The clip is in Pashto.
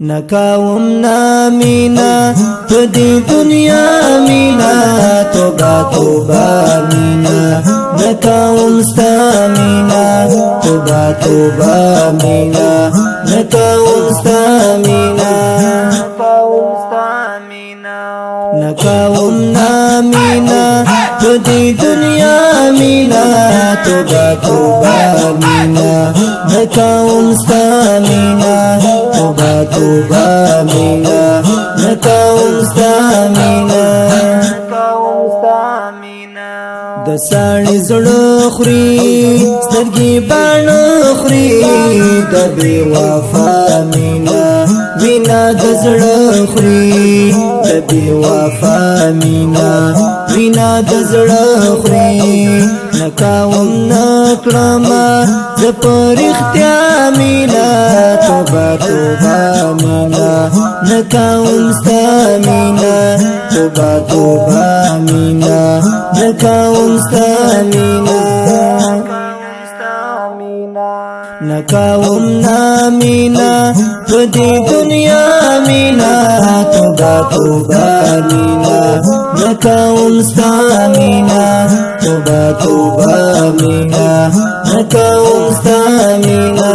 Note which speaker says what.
Speaker 1: نکاوم نامینا پدی دنیا مینا توبا توبا مینا نکاوم ستامینا توبا توبا مینا نکاوم ستامینا نکاوم نامینا پدی دنیا مینا توبا توبا مینا نکاوم ستامینا توبا توبا مینا نکاوم ستامینا د ساړي زړه خوري سترګې باڼه خوري د بې وفا مینا وینا د زړه خوري د بې وفا مینا وینا د زړه خوري نکاوم نکړما زه په رښتیا مینا توبه توبه مینا نکاوم ستا مینا توبه توبه مینا نکاوم ستا مینا نکاوم نامینا پدی دنیا مینا توبه توبه مینا نکاوم ستا مینا توبه توبه مینا نکاوم ستا مینا